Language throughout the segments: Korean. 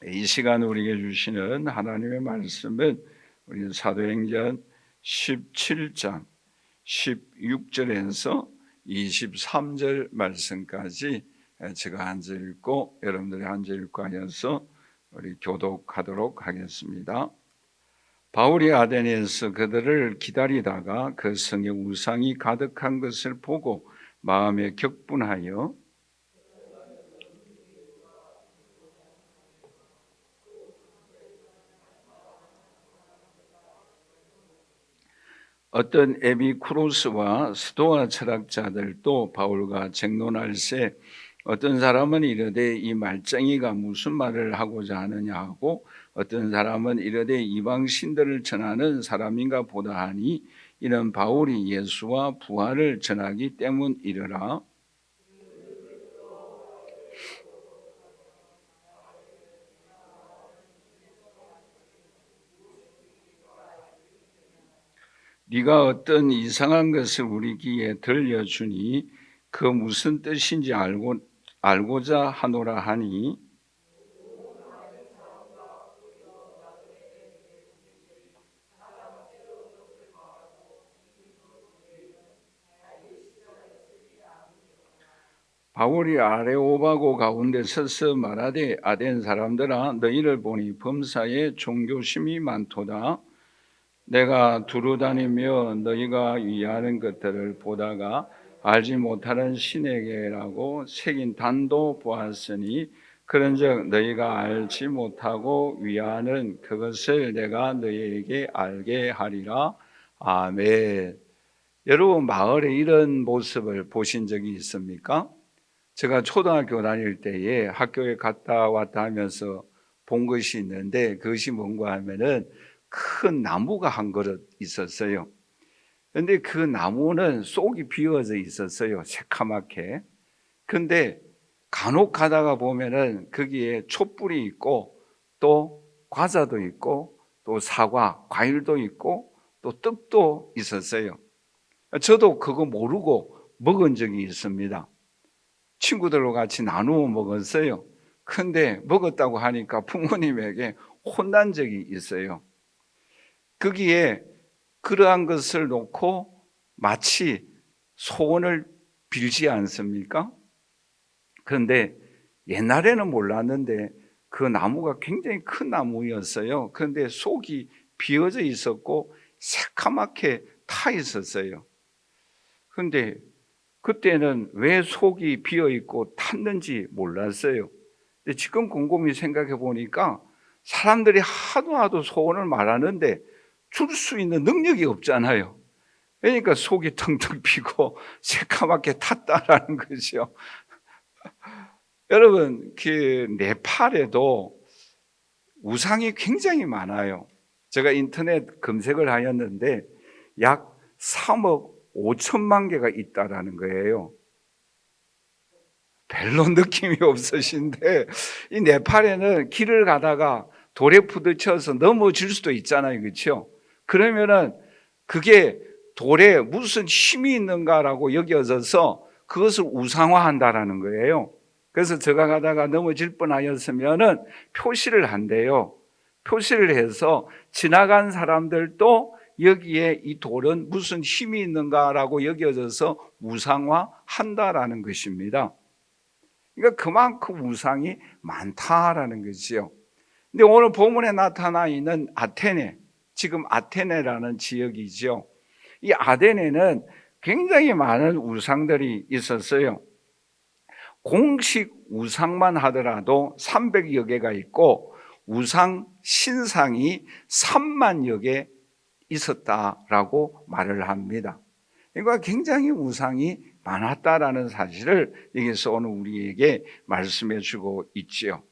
이 시간 우리에게 주시는 하나님의 말씀은 우리 사도행전 17장 16절에서 23절 말씀까지 제가 앉아 읽고 여러분들이 앉아 읽고 하여서 우리 교독하도록 하겠습니다. 바울이 아데네에서 그들을 기다리다가 그 성에 우상이 가득한 것을 보고 마음에 격분하여 어떤 에비쿠로스와 스도아 철학자들도 바울과 쟁론할세 어떤 사람은 이르되 이 말쟁이가 무슨 말을 하고자 하느냐 하고 어떤 사람은 이르되 이방 신들을 전하는 사람인가 보다 하니 이는 바울이 예수와 부활을 전하기 때문이르라. 네가 어떤 이상한 것을 우리 귀에 들려주니 그 무슨 뜻인지 알고자 하노라 하니 바울이 아레오바고 가운데 서서 말하되 아덴 사람들아 너희를 보니 범사에 종교심이 많도다. 내가 두루 다니며 너희가 위하는 것들을 보다가 알지 못하는 신에게라고 새긴 단도 보았으니 그런즉 너희가 알지 못하고 위하는 그것을 내가 너희에게 알게 하리라. 아멘. 여러분 마을에 이런 모습을 보신 적이 있습니까? 제가 초등학교 다닐 때에 학교에 갔다 왔다 하면서 본 것이 있는데 그것이 뭔가 하면은 큰 나무가 한 그릇 있었어요. 근데 그 나무는 쏙이 비어져 있었어요. 새카맣게. 근데 간혹 가다가 보면은 거기에 촛불이 있고 또 과자도 있고 또 사과, 과일도 있고 또 떡도 있었어요. 저도 그거 모르고 먹은 적이 있습니다. 친구들과 같이 나누어 먹었어요. 근데 먹었다고 하니까 부모님에게 혼난 적이 있어요. 거기에 그러한 것을 놓고 마치 소원을 빌지 않습니까? 그런데 옛날에는 몰랐는데 그 나무가 굉장히 큰 나무였어요. 그런데 속이 비어져 있었고 새카맣게 타 있었어요. 그런데 그때는 왜 속이 비어 있고 탔는지 몰랐어요. 근데 지금 곰곰이 생각해 보니까 사람들이 하도 소원을 말하는데 줄 수 있는 능력이 없잖아요. 그러니까 속이 텅텅 비고 새카맣게 탔다라는 거죠. 여러분, 그 네팔에도 우상이 굉장히 많아요. 제가 인터넷 검색을 하였는데 약 3억 5천만 개가 있다라는 거예요. 별로 느낌이 없으신데 이 네팔에는 길을 가다가 돌에 부딪혀서 넘어질 수도 있잖아요. 그렇죠? 그러면은 그게 돌에 무슨 힘이 있는가라고 여겨져서 그것을 우상화한다라는 거예요. 그래서 제가 가다가 넘어질 뻔하였으면은 표시를 한대요. 표시를 해서 지나간 사람들도 여기에 이 돌은 무슨 힘이 있는가라고 여겨져서 우상화한다라는 것입니다. 그러니까 그만큼 우상이 많다라는 거지요. 근데 오늘 본문에 나타나 있는 아테네, 지금 아테네라는 지역이죠. 이 아테네는 굉장히 많은 우상들이 있었어요. 공식 우상만 하더라도 300여 개가 있고 우상 신상이 3만여 개 있었다라고 말을 합니다. 그러니까 굉장히 우상이 많았다라는 사실을 여기서 오늘 우리에게 말씀해 주고 있지요.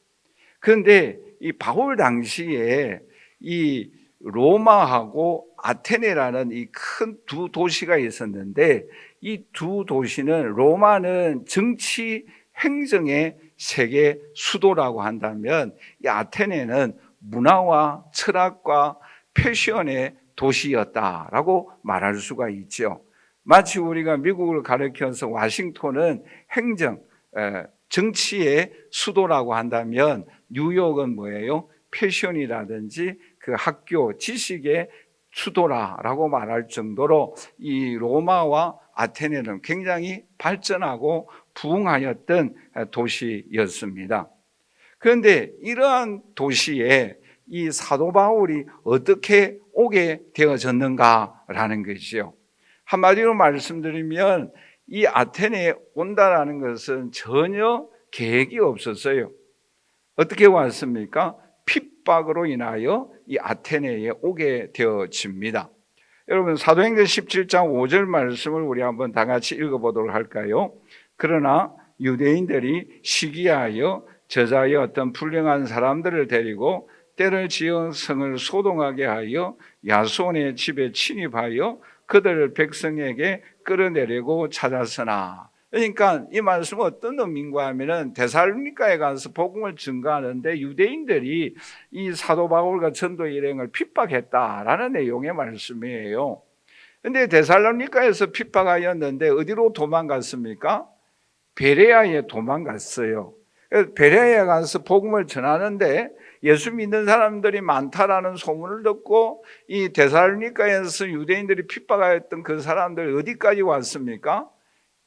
그런데 이 바울 당시에 이 로마하고 아테네라는 이 큰 두 도시가 있었는데 이 두 도시는 로마는 정치 행정의 세계 수도라고 한다면 이 아테네는 문화와 철학과 패션의 도시였다라고 말할 수가 있죠. 마치 우리가 미국을 가리켜서 워싱턴은 행정, 정치의 수도라고 한다면 뉴욕은 뭐예요? 패션이라든지 그 학교 지식의 수도라라고 말할 정도로 이 로마와 아테네는 굉장히 발전하고 부흥하였던 도시였습니다. 그런데 이러한 도시에 이 사도 바울이 어떻게 오게 되어졌는가라는 것이요. 한마디로 말씀드리면 이 아테네에 온다라는 것은 전혀 계획이 없었어요. 어떻게 왔습니까? 핍박으로 인하여 이 아테네에 오게 되어집니다. 여러분 사도행전 17장 5절 말씀을 우리 한번 다 같이 읽어보도록 할까요? 그러나 유대인들이 시기하여 저자의 어떤 불량한 사람들을 데리고 때를 지어 성을 소동하게 하여 야손의 집에 침입하여 그들을 백성에게 끌어내려고 찾았으나, 그러니까 이 말씀은 어떤 의미인가 하면은 데살로니가에 가서 복음을 증거하는데 유대인들이 이 사도 바울과 전도 일행을 핍박했다라는 내용의 말씀이에요. 그런데 데살로니가에서 핍박하였는데 어디로 도망갔습니까? 베레아에 도망갔어요. 베레아에 가서 복음을 전하는데 예수 믿는 사람들이 많다라는 소문을 듣고 이 데살로니가에서 유대인들이 핍박하였던 그 사람들 어디까지 왔습니까?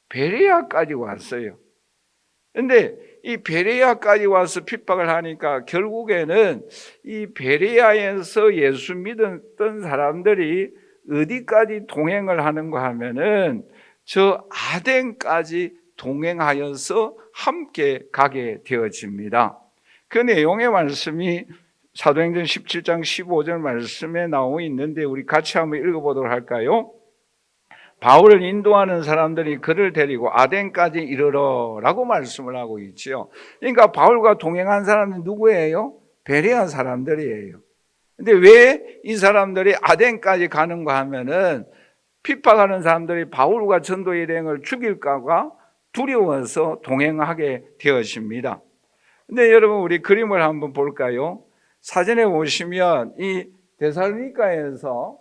베레아까지 왔어요. 그런데 이 베레아까지 와서 핍박을 하니까 결국에는 이 베레아에서 예수 믿었던 사람들이 어디까지 동행을 하는가 하면은 저 아덴까지 동행하여서 함께 가게 되어집니다. 그 내용의 말씀이 사도행전 17장 15절 말씀에 나오고 있는데 우리 같이 한번 읽어보도록 할까요? 바울을 인도하는 사람들이 그를 데리고 아덴까지 이르러라고 말씀을 하고 있지요. 그러니까 바울과 동행한 사람은 누구예요? 베레아 사람들이에요. 근데 왜 이 사람들이 아덴까지 가는가 하면은 핍박하는 사람들이 바울과 전도 일행을 죽일까봐 두려워서 동행하게 되었습니다. 근데 여러분 우리 그림을 한번 볼까요? 사진에 보시면 이 데살로니가에서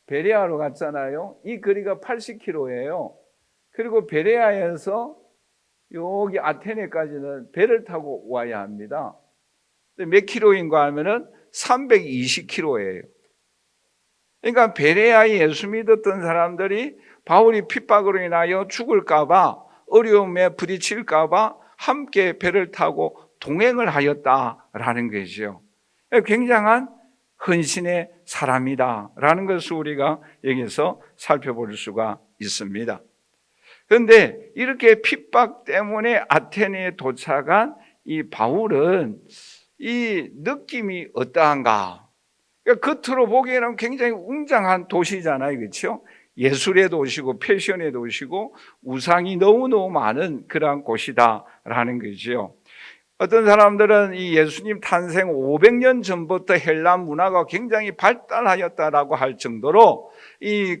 베레아로 갔잖아요. 이 거리가 80km예요. 그리고 베레아에서 여기 아테네까지는 배를 타고 와야 합니다. 몇 킬로인가 하면은 320km예요. 그러니까 베레아에 예수 믿었던 사람들이 바울이 핍박으로 인하여 죽을까봐 어려움에 부딪힐까봐 함께 배를 타고 동행을 하였다라는 것이죠. 굉장한 헌신의 사람이다라는 것을 우리가 여기서 살펴볼 수가 있습니다. 그런데 이렇게 핍박 때문에 아테네에 도착한 이 바울은 이 느낌이 어떠한가? 그러니까 겉으로 보기에는 굉장히 웅장한 도시잖아요, 그렇죠? 예술의 도시고 패션의 도시고 우상이 너무너무 많은 그러한 곳이다라는 거죠. 어떤 사람들은 이 예수님 탄생 500년 전부터 헬라 문화가 굉장히 발달하였다라고 할 정도로 이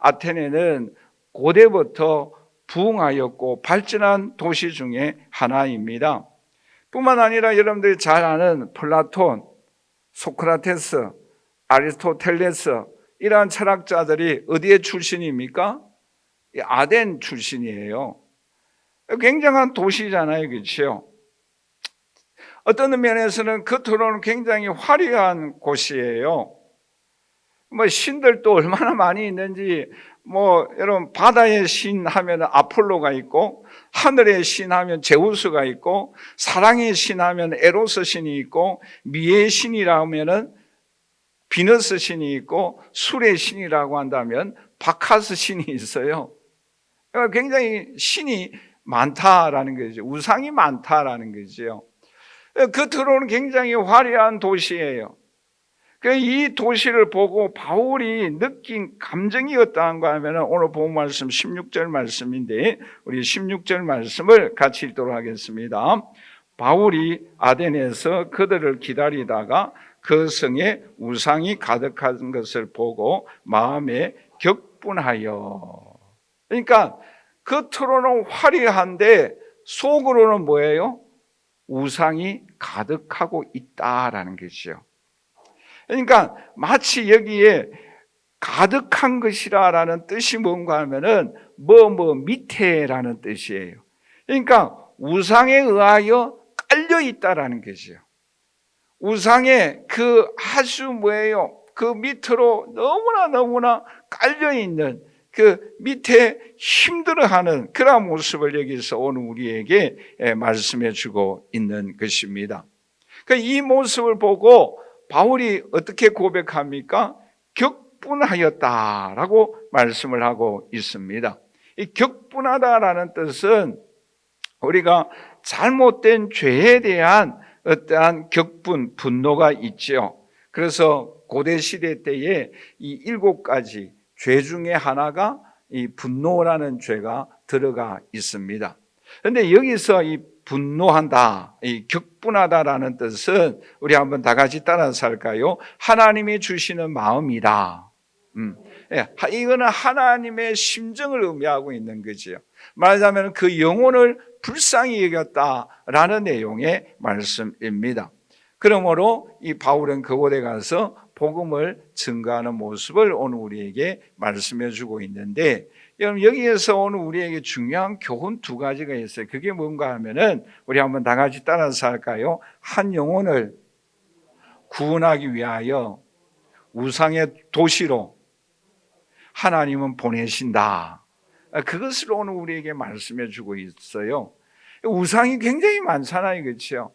아테네는 고대부터 부흥하였고 발전한 도시 중에 하나입니다. 뿐만 아니라 여러분들이 잘 아는 플라톤, 소크라테스, 아리스토텔레스 이러한 철학자들이 어디의 출신입니까? 아덴 출신이에요. 굉장한 도시잖아요, 그렇죠? 어떤 면에서는 겉으로는 굉장히 화려한 곳이에요. 신들도 얼마나 많이 있는지, 여러분, 바다의 신 하면 아폴로가 있고, 하늘의 신 하면 제우스가 있고, 사랑의 신 하면 에로스 신이 있고, 미의 신이라 하면은 비너스 신이 있고, 술의 신이라고 한다면 바카스 신이 있어요. 굉장히 신이 많다라는 거죠. 우상이 많다라는 거죠. 겉으로는 굉장히 화려한 도시예요. 이 도시를 보고 바울이 느낀 감정이 어떠한가 하면 오늘 본 말씀 16절 말씀인데 우리 16절 말씀을 같이 읽도록 하겠습니다. 바울이 아덴에서 그들을 기다리다가 그 성에 우상이 가득한 것을 보고 마음에 격분하여. 그러니까 겉으로는 화려한데 속으로는 뭐예요? 우상이 가득하고 있다라는 것이죠. 그러니까 마치 여기에 가득한 것이라는 뜻이 뭔가 하면은 밑에라는 뜻이에요. 그러니까 우상에 의하여 깔려 있다라는 것이요. 우상에 그 아주 그 밑으로 너무나 깔려 있는 그 밑에 힘들어하는 그런 모습을 여기서 오늘 우리에게 말씀해 주고 있는 것입니다. 이 모습을 보고 바울이 어떻게 고백합니까? 격분하였다라고 말씀을 하고 있습니다. 이 격분하다라는 뜻은 우리가 잘못된 죄에 대한 어떠한 격분, 분노가 있죠. 그래서 고대 시대 때에 이 7가지 죄 중에 하나가 이 분노라는 죄가 들어가 있습니다. 그런데 여기서 이 분노한다, 이 격분하다라는 뜻은 우리 한번 다 같이 따라서 할까요? 하나님이 주시는 마음이다. 이거는 하나님의 심정을 의미하고 있는 거지요. 말하자면 그 영혼을 불쌍히 여겼다라는 내용의 말씀입니다. 그러므로 이 바울은 그곳에 가서 복음을 증거하는 모습을 오늘 우리에게 말씀해 주고 있는데, 여러분 여기에서 오늘 우리에게 중요한 교훈 2가지가 있어요. 그게 뭔가 하면은 우리 한번 다 같이 따라서 할까요? 한 영혼을 구원하기 위하여 우상의 도시로 하나님은 보내신다. 그것을 오늘 우리에게 말씀해 주고 있어요. 우상이 굉장히 많잖아요, 그렇죠?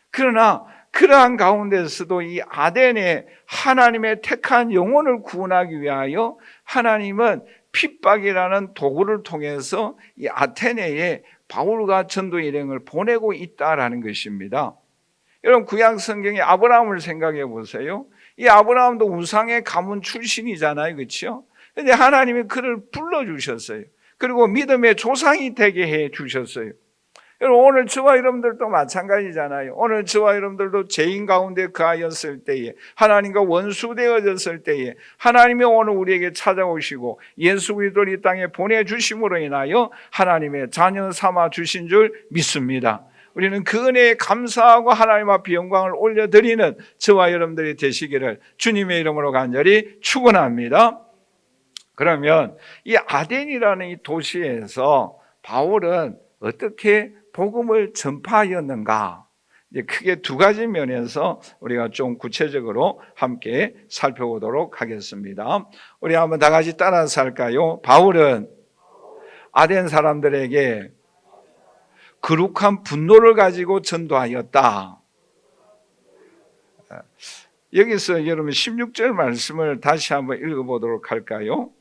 그러나 그러한 가운데서도 이 아덴에 하나님의 택한 영혼을 구원하기 위하여 하나님은 핍박이라는 도구를 통해서 이 아테네에 바울과 전도 일행을 보내고 있다라는 것입니다. 여러분 구약 성경의 아브라함을 생각해 보세요. 이 아브라함도 우상의 가문 출신이잖아요, 그렇죠? 근데 하나님이 그를 불러주셨어요. 그리고 믿음의 조상이 되게 해 주셨어요. 여러분 오늘 저와 여러분들도 마찬가지잖아요. 오늘 저와 여러분들도 죄인 가운데 거하였을 때에, 하나님과 원수되어졌을 때에 하나님이 오늘 우리에게 찾아오시고 예수 그리스도를 이 땅에 보내주심으로 인하여 하나님의 자녀 삼아 주신 줄 믿습니다. 우리는 그 은혜에 감사하고 하나님 앞에 영광을 올려드리는 저와 여러분들이 되시기를 주님의 이름으로 간절히 축원합니다. 그러면 이 아덴이라는 이 도시에서 바울은 어떻게 복음을 전파하였는가? 이제 크게 2가지 면에서 우리가 좀 구체적으로 함께 살펴보도록 하겠습니다. 우리 한번 다 같이 따라서 할까요? 바울은 아덴 사람들에게 거룩한 분노를 가지고 전도하였다. 여기서 여러분 16절 말씀을 다시 한번 읽어보도록 할까요?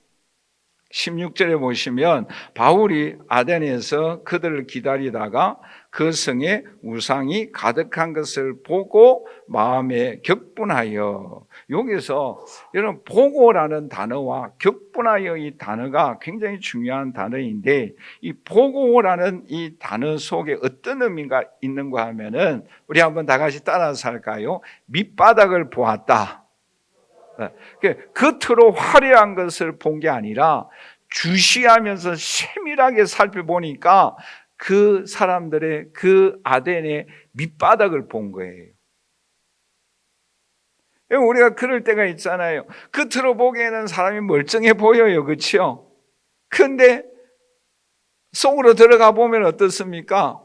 16절에 보시면 바울이 아덴에서 그들을 기다리다가 그 성에 우상이 가득한 것을 보고 마음에 격분하여, 여기서 여러분 보고라는 단어와 격분하여 이 단어가 굉장히 중요한 단어인데, 이 보고라는 이 단어 속에 어떤 의미가 있는가 하면은 우리 한번 다 같이 따라서 할까요? 밑바닥을 보았다. 겉으로 화려한 것을 본 게 아니라 주시하면서 세밀하게 살펴보니까 그 사람들의 그 아덴의 밑바닥을 본 거예요. 우리가 그럴 때가 있잖아요. 겉으로 보기에는 사람이 멀쩡해 보여요, 그렇죠? 그런데 속으로 들어가 보면 어떻습니까?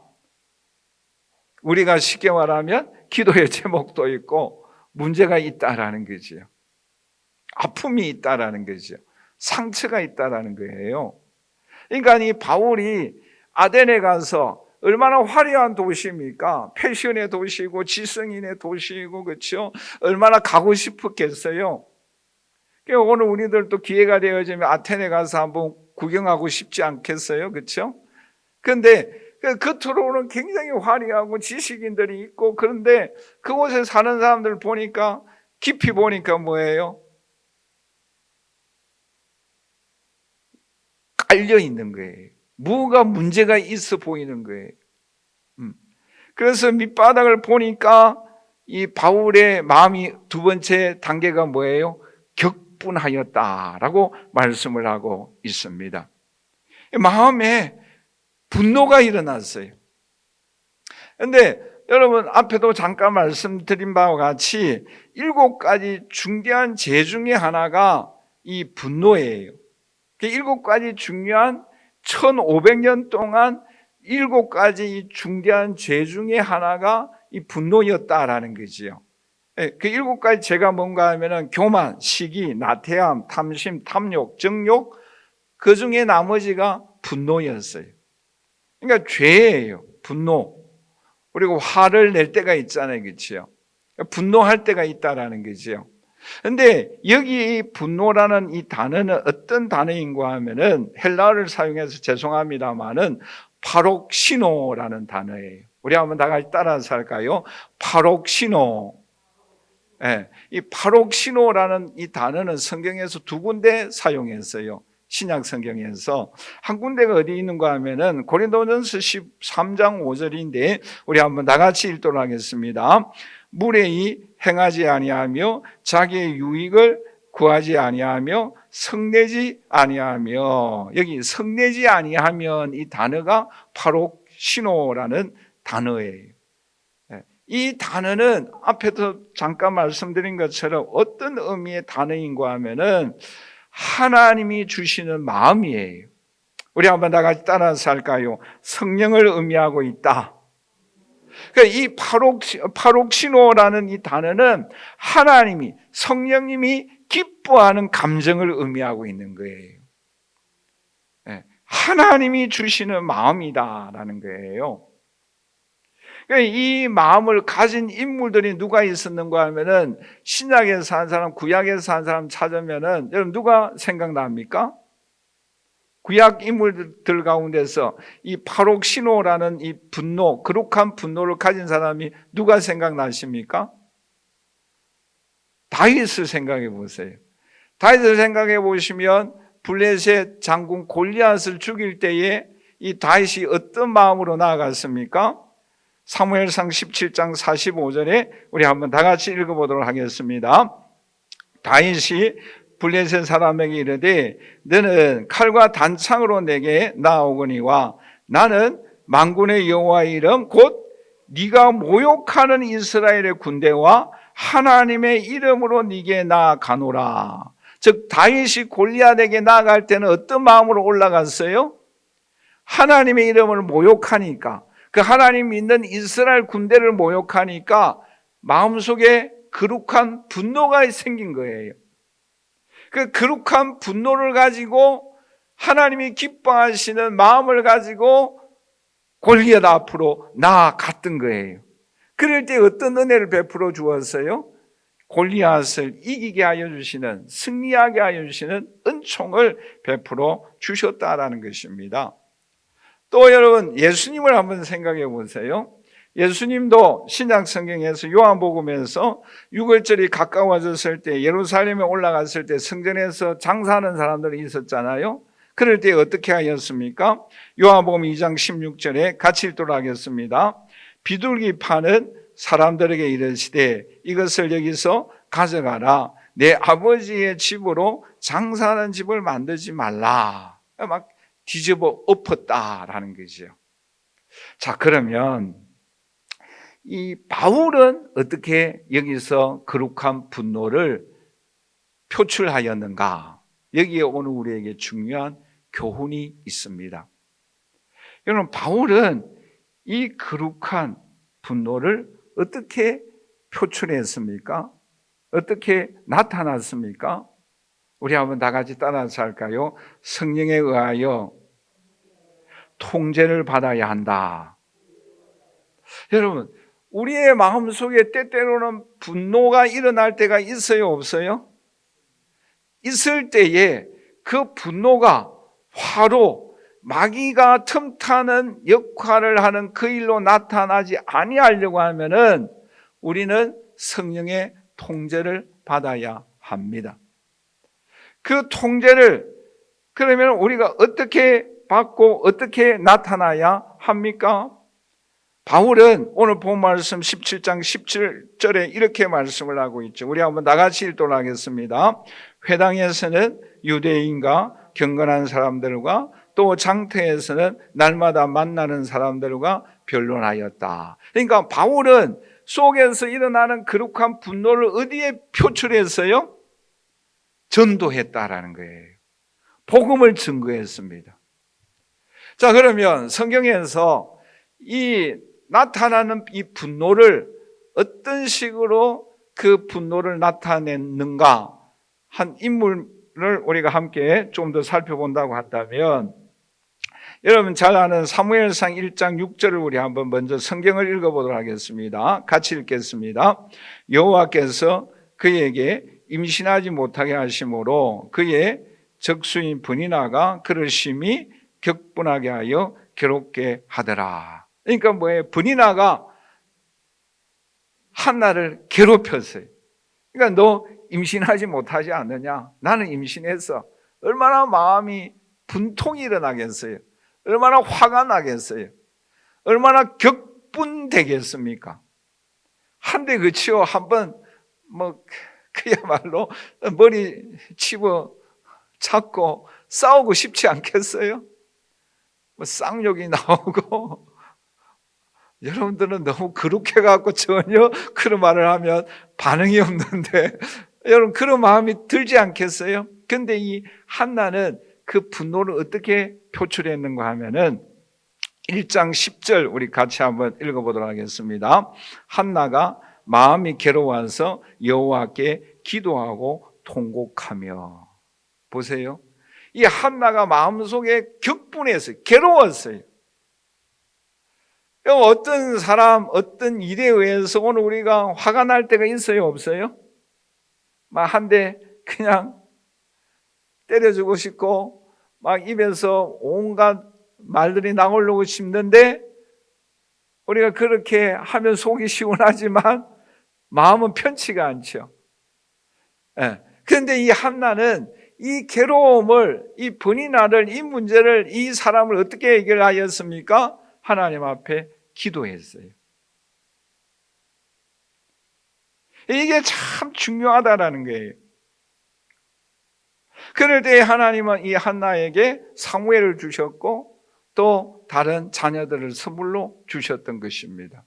우리가 쉽게 말하면 기도의 제목도 있고 문제가 있다라는 거죠. 아픔이 있다라는 거죠. 상처가 있다라는 거예요. 그러니까 이 바울이 아덴에 가서 얼마나 화려한 도시입니까? 패션의 도시고 지성인의 도시이고, 그렇죠? 얼마나 가고 싶었겠어요. 오늘 우리들도 기회가 되어지면 아테네 가서 한번 구경하고 싶지 않겠어요, 그렇죠? 그런데 겉으로는 굉장히 화려하고 지식인들이 있고, 그런데 그곳에 사는 사람들 보니까 깊이 보니까 뭐예요? 깔려 있는 거예요. 뭐가 문제가 있어 보이는 거예요. 그래서 밑바닥을 보니까 이 바울의 마음이 2번째 단계가 뭐예요? 격분하였다라고 말씀을 하고 있습니다. 마음에 분노가 일어났어요. 그런데 여러분 앞에도 잠깐 말씀드린 바와 같이 7가지 중대한 죄 중에 하나가 이 분노예요. 7가지 중요한 1500년 동안 7가지 중대한 죄 중에 하나가 이 분노였다라는 거지요. 그 7가지 죄가 뭔가 하면은 교만, 시기, 나태함, 탐심, 탐욕, 정욕, 그 중에 나머지가 분노였어요. 그러니까 죄예요. 분노. 그리고 화를 낼 때가 있잖아요. 그렇죠? 분노할 때가 있다라는 거죠. 근데 여기 분노라는 이 단어는 어떤 단어인가 하면은 헬라어를 사용해서 죄송합니다만은 파록시노라는 단어예요. 우리 한번 다 같이 따라서 할까요? 파록시노. 예, 이 파록시노라는 이 단어는 성경에서 2군데 사용했어요. 신약 성경에서. 한 군데가 어디 있는가 하면은 고린도전서 13장 5절인데 우리 한번 다 같이 읽도록 하겠습니다. 무례히 행하지 아니하며 자기의 유익을 구하지 아니하며 성내지 아니하며, 여기 성내지 아니하면 이 단어가 파록시노라는 단어예요. 이 단어는 앞에서 잠깐 말씀드린 것처럼 어떤 의미의 단어인가 하면은 하나님이 주시는 마음이에요. 우리 한번 다 같이 따라서 할까요? 성령을 의미하고 있다. 그러니까 이 파록시노라는 이 단어는 하나님이, 성령님이 기뻐하는 감정을 의미하고 있는 거예요. 하나님이 주시는 마음이다라는 거예요. 그러니까 이 마음을 가진 인물들이 누가 있었는가 하면은 신약에서 산 사람, 구약에서 산 사람 찾으면은 여러분 누가 생각납니까? 구약 인물들 가운데서 이 파록시노라는 이 분노, 거룩한 분노를 가진 사람이 누가 생각나십니까? 다윗을 생각해 보세요. 다윗을 생각해 보시면 블레셋 장군 골리앗을 죽일 때에 이 다윗이 어떤 마음으로 나아갔습니까? 사무엘상 17장 45절에 우리 한번 다 같이 읽어보도록 하겠습니다. 다윗이 블레셋 사람에게 이르되 너는 칼과 단창으로 내게 나아오거니와 나는 만군의 여호와의 이름 곧 네가 모욕하는 이스라엘의 군대와 하나님의 이름으로 네게 나아가노라. 즉 다윗이 골리앗에게 나아갈 때는 어떤 마음으로 올라갔어요? 하나님의 이름을 모욕하니까, 그 하나님 믿는 이스라엘 군대를 모욕하니까 마음속에 거룩한 분노가 생긴 거예요. 그 거룩한 분노를 가지고 하나님이 기뻐하시는 마음을 가지고 골리앗 앞으로 나아갔던 거예요. 그럴 때 어떤 은혜를 베풀어 주었어요? 골리앗을 이기게 하여 주시는, 승리하게 하여 주시는 은총을 베풀어 주셨다라는 것입니다. 또 여러분 예수님을 한번 생각해 보세요. 예수님도 신약 성경에서 요한복음에서 유월절이 가까워졌을 때 예루살렘에 올라갔을 때 성전에서 장사하는 사람들이 있었잖아요. 그럴 때 어떻게 하였습니까? 요한복음 2장 16절에 같이 읽도록 하겠습니다. 비둘기 파는 사람들에게 이르시되 이것을 여기서 가져가라. 내 아버지의 집으로 장사하는 집을 만들지 말라. 막 뒤집어 엎었다라는 거죠. 자, 그러면 이 바울은 어떻게 여기서 거룩한 분노를 표출하였는가? 여기에 오늘 우리에게 중요한 교훈이 있습니다. 여러분, 바울은 이 거룩한 분노를 어떻게 표출했습니까? 어떻게 나타났습니까? 우리 한번 다 같이 따라서 할까요? 성령에 의하여 통제를 받아야 한다. 여러분, 우리의 마음속에 때때로는 분노가 일어날 때가 있어요, 없어요? 있을 때에 그 분노가 화로 마귀가 틈타는 역할을 하는 그 일로 나타나지 아니하려고 하면은 우리는 성령의 통제를 받아야 합니다. 그 통제를 그러면 우리가 어떻게 받고 어떻게 나타나야 합니까? 바울은 오늘 본 말씀 17장 17절에 이렇게 말씀을 하고 있죠. 우리 한번 나같이 읽도록 하겠습니다. 회당에서는 유대인과 경건한 사람들과 또 장터에서는 날마다 만나는 사람들과 변론하였다. 그러니까 바울은 속에서 일어나는 거룩한 분노를 어디에 표출했어요? 전도했다라는 거예요. 복음을 증거했습니다. 자, 그러면 성경에서 이 나타나는 이 분노를 어떤 식으로 그 분노를 나타냈는가 한 인물을 우리가 함께 좀 더 살펴본다고 한다면, 여러분 잘 아는 사무엘상 1장 6절을 우리 한번 먼저 성경을 읽어보도록 하겠습니다. 같이 읽겠습니다. 여호와께서 그에게 임신하지 못하게 하심으로 그의 적수인 브니나가 그를 심히 격분하게 하여 괴롭게 하더라. 그러니까 뭐예요? 브니나가 한나를 괴롭혔어요. 그러니까 너 임신하지 못하지 않느냐? 나는 임신했어. 얼마나 마음이 분통이 일어나겠어요? 얼마나 화가 나겠어요? 얼마나 격분되겠습니까? 한데 그치요. 한번 그야말로 머리 집어 잡고 싸우고 싶지 않겠어요? 쌍욕이 나오고, 여러분들은 너무 그룩해갖고 전혀 그런 말을 하면 반응이 없는데, 여러분 그런 마음이 들지 않겠어요? 근데 이 한나는 그 분노를 어떻게 표출했는가 하면은 1장 10절 우리 같이 한번 읽어보도록 하겠습니다. 한나가 마음이 괴로워서 여호와께 기도하고 통곡하며. 보세요. 이 한나가 마음속에 격분했어요. 괴로웠어요. 어떤 사람, 어떤 일에 의해서 오늘 우리가 화가 날 때가 있어요, 없어요? 막 한 대 그냥 때려주고 싶고 막 입에서 온갖 말들이 나오려고 싶는데, 우리가 그렇게 하면 속이 시원하지만 마음은 편치가 않죠. 그런데 이 한나는 이 괴로움을, 이 브니나를, 이 문제를, 이 사람을 어떻게 해결하였습니까? 하나님 앞에 기도했어요. 이게 참 중요하다라는 거예요. 그럴 때 하나님은 이 한나에게 사무엘을 주셨고 또 다른 자녀들을 선물로 주셨던 것입니다.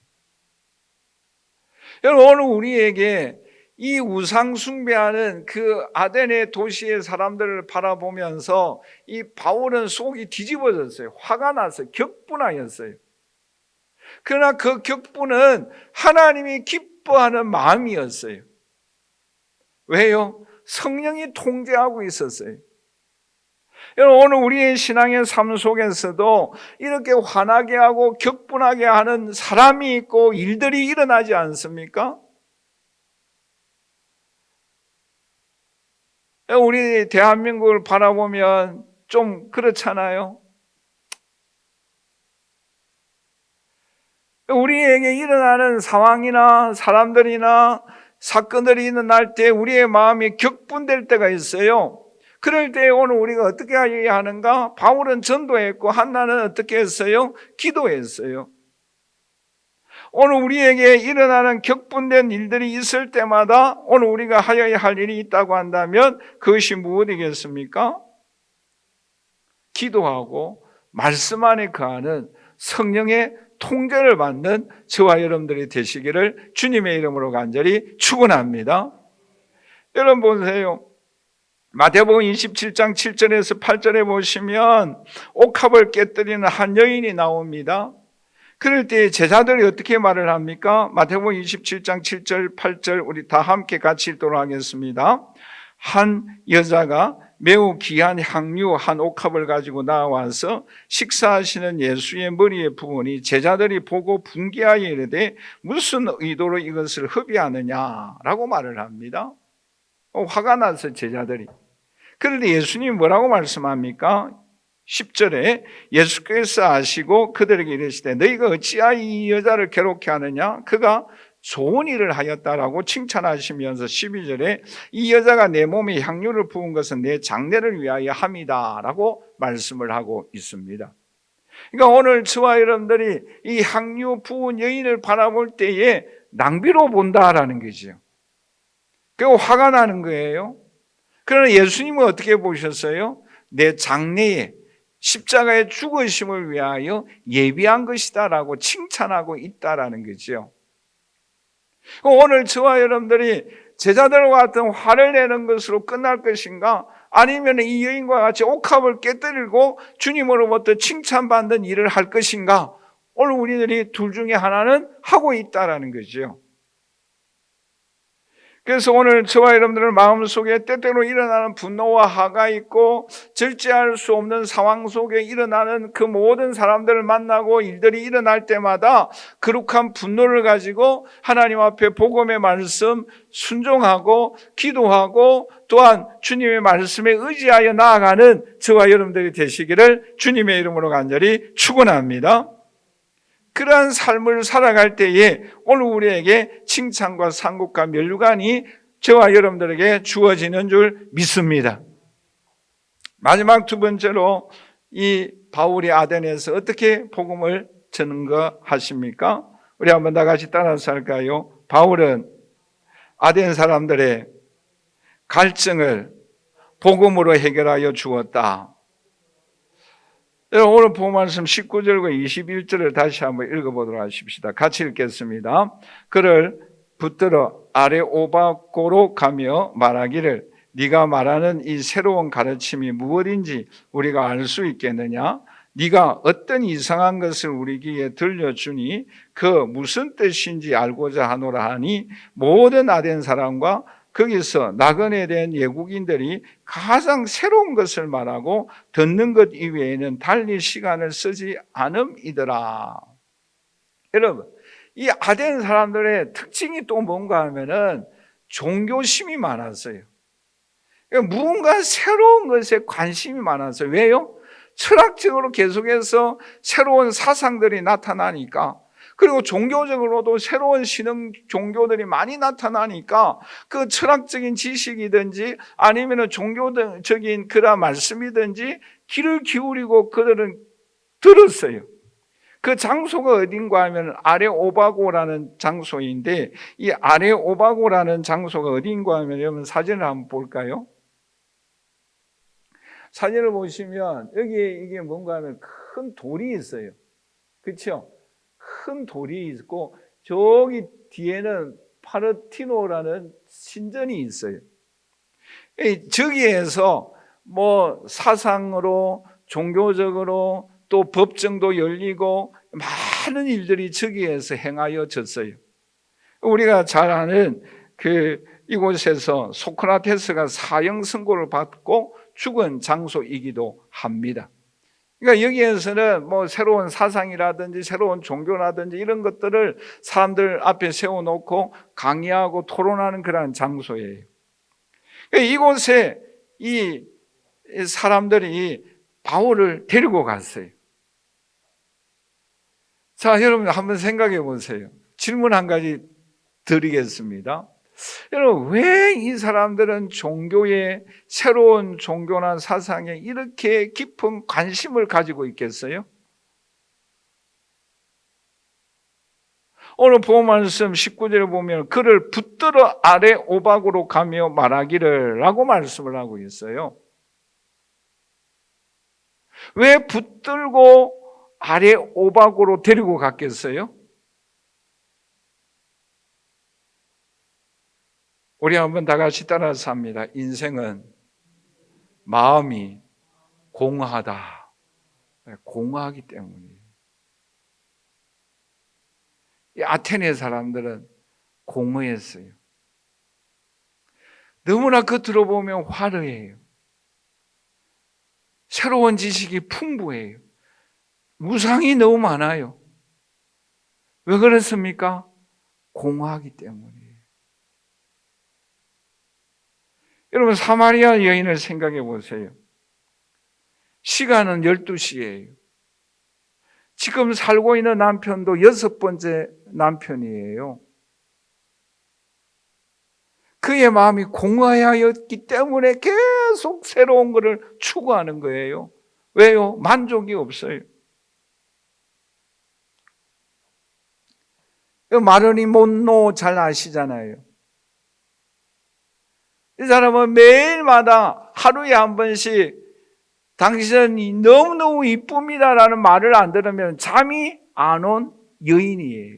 여러분, 오늘 우리에게 이 우상 숭배하는 그 아덴의 도시의 사람들을 바라보면서 이 바울은 속이 뒤집어졌어요. 화가 났어요. 격분하였어요. 그러나 그 격분은 하나님이 기뻐하는 마음이었어요. 왜요? 성령이 통제하고 있었어요. 여러분, 오늘 우리의 신앙의 삶 속에서도 이렇게 화나게 하고 격분하게 하는 사람이 있고 일들이 일어나지 않습니까? 우리 대한민국을 바라보면 좀 그렇잖아요. 우리에게 일어나는 상황이나 사람들이나 사건들이 일어날 때 우리의 마음이 격분될 때가 있어요. 그럴 때 오늘 우리가 어떻게 해야 하는가? 바울은 전도했고 한나는 어떻게 했어요? 기도했어요. 오늘 우리에게 일어나는 격분된 일들이 있을 때마다 오늘 우리가 하여야 할 일이 있다고 한다면 그것이 무엇이겠습니까? 기도하고 말씀 안에 거하는 성령의 통제를 받는 저와 여러분들이 되시기를 주님의 이름으로 간절히 축원합니다. 여러분 보세요. 마태복음 27장 7절에서 8절에 보시면 옥합을 깨뜨리는 한 여인이 나옵니다. 그럴 때 제자들이 어떻게 말을 합니까? 마태복음 27장 7절 8절 우리 다 함께 같이 읽도록 하겠습니다. 한 여자가 매우 귀한 향유 한 옥합을 가지고 나와서 식사하시는 예수의 머리에 부으니 제자들이 보고 분개하여 이르되 무슨 의도로 이것을 흡의하느냐라고 말을 합니다. 화가 나서 제자들이. 그런데 예수님이 뭐라고 말씀합니까? 10절에 예수께서 아시고 그들에게 이르시되 너희가 어찌하여 이 여자를 괴롭게 하느냐? 그가 좋은 일을 하였다라고 칭찬하시면서 12절에 이 여자가 내 몸에 향유를 부은 것은 내 장례를 위하여 함이다 라고 말씀을 하고 있습니다. 그러니까 오늘 저와 여러분들이 이 향유 부은 여인을 바라볼 때에 낭비로 본다라는 거죠. 그리고 화가 나는 거예요. 그러나 예수님은 어떻게 보셨어요? 내 장래에 십자가의 죽으심을 위하여 예비한 것이다라고 칭찬하고 있다라는 거죠. 오늘 저와 여러분들이 제자들과 같은 화를 내는 것으로 끝날 것인가? 아니면 이 여인과 같이 옥합을 깨뜨리고 주님으로부터 칭찬받는 일을 할 것인가? 오늘 우리들이 둘 중에 하나는 하고 있다라는 거죠. 그래서 오늘 저와 여러분들의 마음속에 때때로 일어나는 분노와 화가 있고 절제할 수 없는 상황 속에 일어나는 그 모든 사람들을 만나고 일들이 일어날 때마다 거룩한 분노를 가지고 하나님 앞에 복음의 말씀 순종하고 기도하고 또한 주님의 말씀에 의지하여 나아가는 저와 여러분들이 되시기를 주님의 이름으로 간절히 축원합니다. 그러한 삶을 살아갈 때에 오늘 우리에게 칭찬과 상급과 면류관이 저와 여러분들에게 주어지는 줄 믿습니다. 마지막 두 번째로 이 바울이 아덴에서 어떻게 복음을 전거하십니까? 우리 한번 다 같이 따라서 할까요? 바울은 아덴 사람들의 갈증을 복음으로 해결하여 주었다. 오늘 본 말씀 19절과 21절을 다시 한번 읽어보도록 하십시다. 같이 읽겠습니다. 그를 붙들어 아레오바고로 가며 말하기를 네가 말하는 이 새로운 가르침이 무엇인지 우리가 알 수 있겠느냐? 네가 어떤 이상한 것을 우리 귀에 들려주니 그 무슨 뜻인지 알고자 하노라 하니 모든 아덴 사람과 거기서 나그네에 대한 외국인들이 가장 새로운 것을 말하고 듣는 것 이외에는 달리 시간을 쓰지 않음이더라. 여러분, 이 아덴 사람들의 특징이 또 뭔가 하면은 종교심이 많았어요. 그러니까 무언가 새로운 것에 관심이 많았어요. 왜요? 철학적으로 계속해서 새로운 사상들이 나타나니까, 그리고 종교적으로도 새로운 신흥 종교들이 많이 나타나니까 그 철학적인 지식이든지 아니면 종교적인 그런 말씀이든지 귀를 기울이고 그들은 들었어요. 그 장소가 어딘가 하면 아레오바고라는 장소인데, 이 아레오바고라는 장소가 어딘가 하면 여러분 사진을 한번 볼까요? 사진을 보시면 여기에 이게 뭔가 하면 큰 돌이 있어요. 그렇죠? 큰 돌이 있고 저기 뒤에는 파르티노라는 신전이 있어요. 저기에서 뭐 사상으로 종교적으로 또 법정도 열리고 많은 일들이 저기에서 행하여졌어요. 우리가 잘 아는 이곳에서 소크라테스가 사형 선고를 받고 죽은 장소이기도 합니다. 그러니까 여기에서는 뭐 새로운 사상이라든지 새로운 종교라든지 이런 것들을 사람들 앞에 세워놓고 강의하고 토론하는 그러한 장소예요. 그러니까 이곳에 이 사람들이 바울을 데리고 갔어요. 자, 여러분 한번 생각해 보세요. 질문 한 가지 드리겠습니다. 여러분, 왜 이 사람들은 종교에, 새로운 종교나 사상에 이렇게 깊은 관심을 가지고 있겠어요? 오늘 본 말씀 19절에 보면 그를 붙들어 아레오바고로 가며 말하기를 라고 말씀을 하고 있어요. 왜 붙들고 아레오바고로 데리고 갔겠어요? 우리 한번 다 같이 따라서 합니다. 인생은 마음이 공허하다. 공허하기 때문이에요. 이 아테네 사람들은 공허했어요. 너무나 겉으로 보면 화려해요. 새로운 지식이 풍부해요. 우상이 너무 많아요. 왜 그렇습니까? 공허하기 때문이에요. 여러분, 사마리아 여인을 생각해 보세요. 시간은 12시예요. 지금 살고 있는 남편도 6번째 남편이에요. 그의 마음이 공허하였기 때문에 계속 새로운 것을 추구하는 거예요. 왜요? 만족이 없어요. 마르니 몬로 잘 아시잖아요. 이 사람은 매일마다 하루에 한 번씩 당신은 너무너무 이쁩니다라는 말을 안 들으면 잠이 안 온 여인이에요.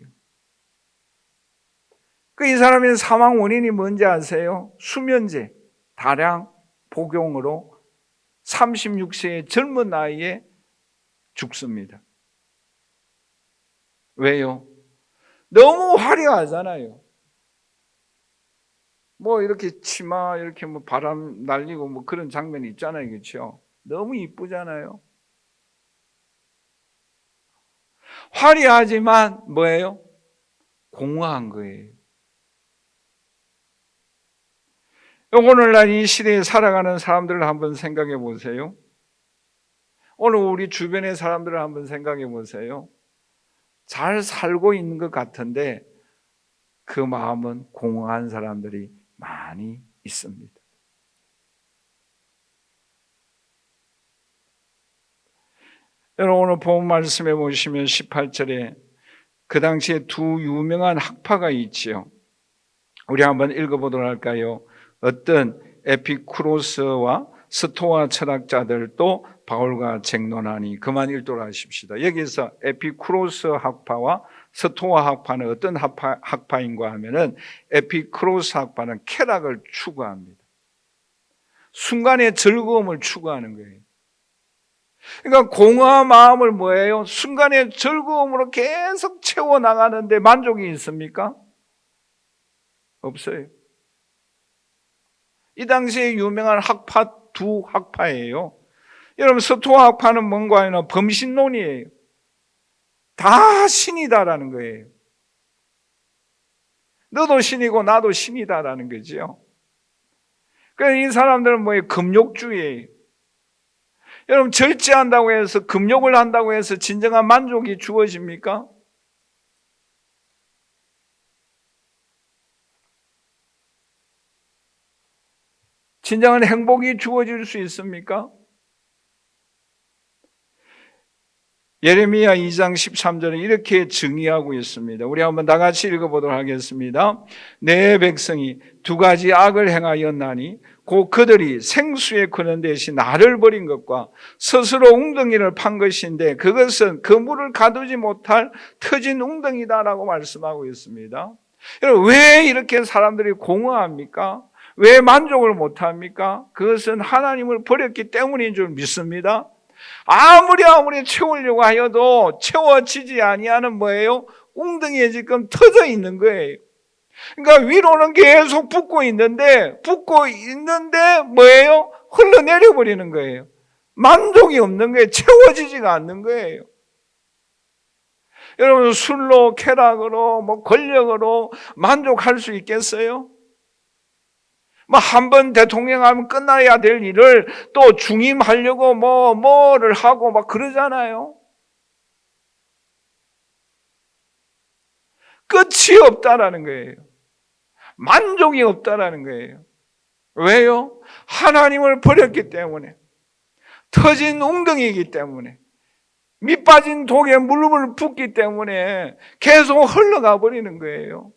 이 사람의 사망 원인이 뭔지 아세요? 수면제, 다량 복용으로 36세의 젊은 나이에 죽습니다. 왜요? 너무 화려하잖아요. 뭐 이렇게 치마 이렇게 뭐 바람 날리고 뭐 그런 장면이 있잖아요. 그렇죠? 너무 이쁘잖아요. 화려하지만 뭐예요? 공허한 거예요. 오늘날 이 시대에 살아가는 사람들을 한번 생각해 보세요. 오늘 우리 주변의 사람들을 한번 생각해 보세요. 잘 살고 있는 것 같은데 그 마음은 공허한 사람들이 많이 있습니다. 여러분 오늘 본 말씀해 보시면 18절에 그 당시에 두 유명한 학파가 있지요. 우리 한번 읽어보도록 할까요? 어떤 에피쿠로스와 스토아 철학자들도 바울과 쟁론하니. 그만 읽도록 하십시다. 여기서 에피쿠로스 학파와 스토아 학파는 어떤 학파인가 하면은 에피쿠로스 학파는 쾌락을 추구합니다. 순간의 즐거움을 추구하는 거예요. 그러니까 공허한 마음을 뭐예요? 순간의 즐거움으로 계속 채워나가는데 만족이 있습니까? 없어요. 이 당시에 유명한 학파 두 학파예요. 여러분 스토아 학파는 뭔가 하면 범신론이에요. 다 신이다라는 거예요. 너도 신이고 나도 신이다라는 거죠. 그러니까 이 사람들은 뭐예요? 금욕주의예요. 여러분 절제한다고 해서 금욕을 한다고 해서 진정한 만족이 주어집니까? 진정한 행복이 주어질 수 있습니까? 예레미야 2장 13절에 이렇게 증의하고 있습니다. 우리 한번 다 같이 읽어보도록 하겠습니다. 내 백성이 두 가지 악을 행하였나니 곧 그들이 생수에 그는 대신 나를 버린 것과 스스로 웅덩이를 판 것인데 그것은 그 물을 가두지 못할 터진 웅덩이다라고 말씀하고 있습니다. 여러분 왜 이렇게 사람들이 공허합니까? 왜 만족을 못합니까? 그것은 하나님을 버렸기 때문인 줄 믿습니다. 아무리 채우려고 하여도 채워지지 아니하는 뭐예요? 웅덩이에 지금 터져 있는 거예요. 그러니까 위로는 계속 붓고 있는데 뭐예요? 흘러내려 버리는 거예요. 만족이 없는 거예요. 채워지지가 않는 거예요. 여러분 술로 쾌락으로 뭐 권력으로 만족할 수 있겠어요? 뭐 한 번 대통령 하면 끝나야 될 일을 또 중임하려고 뭐를 하고 막 그러잖아요. 끝이 없다라는 거예요. 만족이 없다라는 거예요. 왜요? 하나님을 버렸기 때문에, 터진 웅덩이이기 때문에, 밑빠진 독에 물을 붓기 때문에 계속 흘러가 버리는 거예요.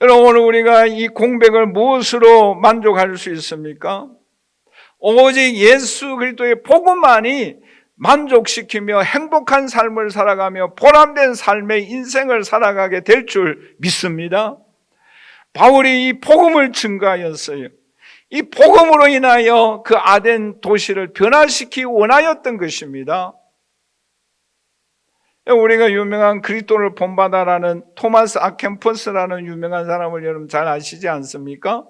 여러분 오늘 우리가 이 공백을 무엇으로 만족할 수 있습니까? 오직 예수 그리스도의 복음만이 만족시키며 행복한 삶을 살아가며 보람된 삶의 인생을 살아가게 될 줄 믿습니다. 바울이 이 복음을 증거하였어요. 이 복음으로 인하여 그 아덴 도시를 변화시키기 원하였던 것입니다. 우리가 유명한 그리스도를 본받아라는 토마스 아켄퍼스라는 유명한 사람을 여러분 잘 아시지 않습니까?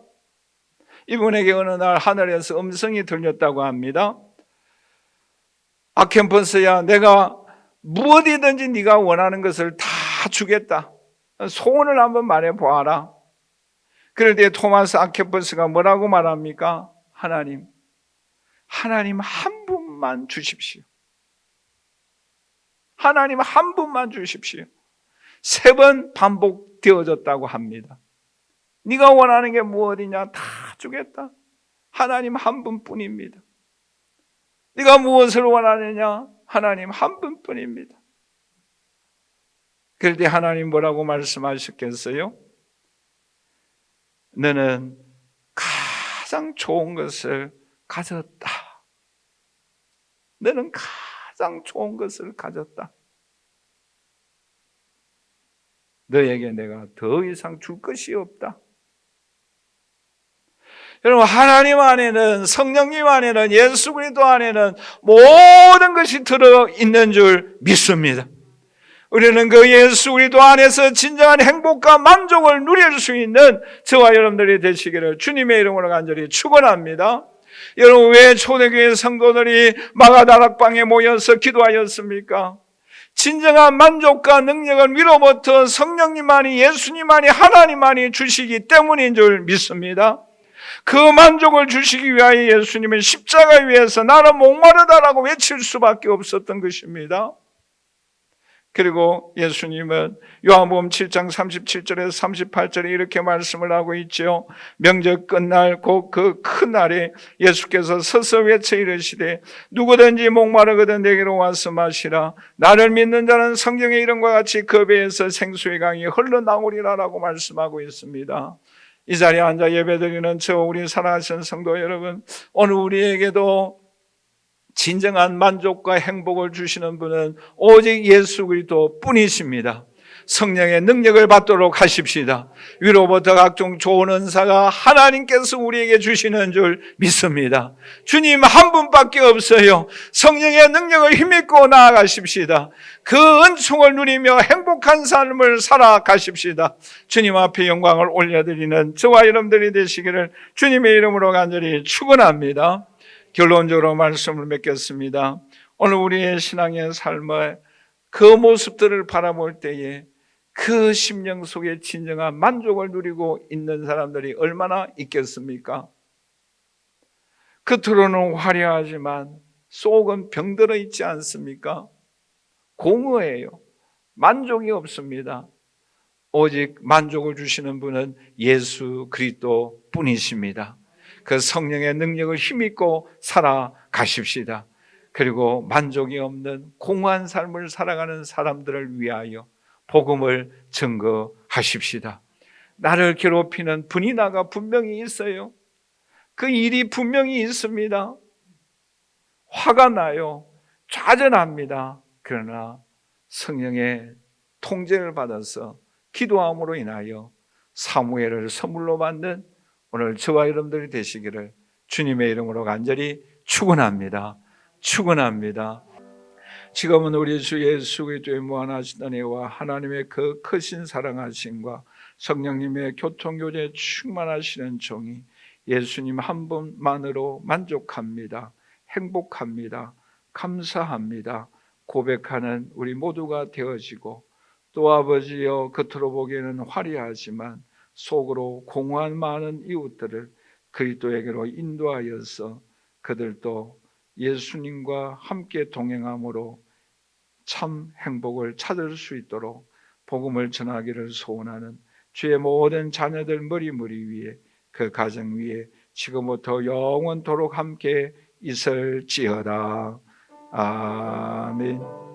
이분에게 어느 날 하늘에서 음성이 들렸다고 합니다. 아켄퍼스야, 내가 무엇이든지 네가 원하는 것을 다 주겠다. 소원을 한번 말해 보아라. 그럴 때 토마스 아켄퍼스가 뭐라고 말합니까? 하나님 한 분만 주십시오. 하나님 한 분만 주십시오. 3번 반복되어졌다고 합니다. 네가 원하는 게 무엇이냐 다 주겠다. 하나님 한 분뿐입니다. 네가 무엇을 원하느냐? 하나님 한 분뿐입니다. 그럴 때 하나님 뭐라고 말씀하셨겠어요? 너는 가장 좋은 것을 가졌다. 너는 가장 좋은 것을 가졌다. 너에게 내가 더 이상 줄 것이 없다. 여러분, 하나님 안에는, 성령님 안에는, 예수 그리스도 안에는 모든 것이 들어있는 줄 믿습니다. 우리는 그 예수 그리스도 안에서 진정한 행복과 만족을 누릴 수 있는 저와 여러분들이 되시기를 주님의 이름으로 간절히 축원합니다. 여러분, 왜 초대교회 성도들이 마가다락방에 모여서 기도하였습니까? 진정한 만족과 능력을 위로부터 성령님만이, 예수님만이, 하나님만이 주시기 때문인 줄 믿습니다. 그 만족을 주시기 위하여 예수님은 십자가 위에서 나는 목마르다라고 외칠 수밖에 없었던 것입니다. 그리고 예수님은 요한복음 7장 37절에서 38절에 이렇게 말씀을 하고 있죠. 명절 끝날 곧 그 큰 날에 예수께서 서서 외쳐 이르시되 누구든지 목마르거든 내게로 와서 마시라. 나를 믿는 자는 성경의 이름과 같이 그 배에서 생수의 강이 흘러나오리라라고 말씀하고 있습니다. 이 자리에 앉아 예배드리는 저 우리 사랑하시는 성도 여러분, 오늘 우리에게도 진정한 만족과 행복을 주시는 분은 오직 예수 그리스도 뿐이십니다. 성령의 능력을 받도록 하십시다. 위로부터 각종 좋은 은사가 하나님께서 우리에게 주시는 줄 믿습니다. 주님 한 분밖에 없어요. 성령의 능력을 힘입고 나아가십시다. 그 은총을 누리며 행복한 삶을 살아가십시다. 주님 앞에 영광을 올려드리는 저와 여러분들이 되시기를 주님의 이름으로 간절히 축원합니다. 결론적으로 말씀을 맺겠습니다. 오늘 우리의 신앙의 삶의 그 모습들을 바라볼 때에 그 심령 속에 진정한 만족을 누리고 있는 사람들이 얼마나 있겠습니까? 겉으로는 화려하지만 속은 병들어 있지 않습니까? 공허해요. 만족이 없습니다. 오직 만족을 주시는 분은 예수 그리스도 뿐이십니다. 그 성령의 능력을 힘입고 살아가십시다. 그리고 만족이 없는 공허한 삶을 살아가는 사람들을 위하여 복음을 증거하십시다. 나를 괴롭히는 분이나가 분명히 있어요. 그 일이 분명히 있습니다. 화가 나요. 좌절합니다. 그러나 성령의 통제를 받아서 기도함으로 인하여 사무엘을 선물로 받는 오늘 저와 여러분들이 되시기를 주님의 이름으로 간절히 축원합니다. 축원합니다. 지금은 우리 주 예수 그리스도의 무한하신 은혜와 하나님의 그 크신 사랑하심과 성령님의 교통교제에 충만하시는 종이 예수님 한 분만으로 만족합니다. 행복합니다. 감사합니다. 고백하는 우리 모두가 되어지고 또 아버지여 겉으로 보기에는 화려하지만 속으로 공허한 많은 이웃들을 그리스도에게로 인도하여서 그들도 예수님과 함께 동행함으로 참 행복을 찾을 수 있도록 복음을 전하기를 소원하는 주의 모든 자녀들 머리머리 위에 그 가정 위에 지금부터 영원토록 함께 있을지어다. 아멘.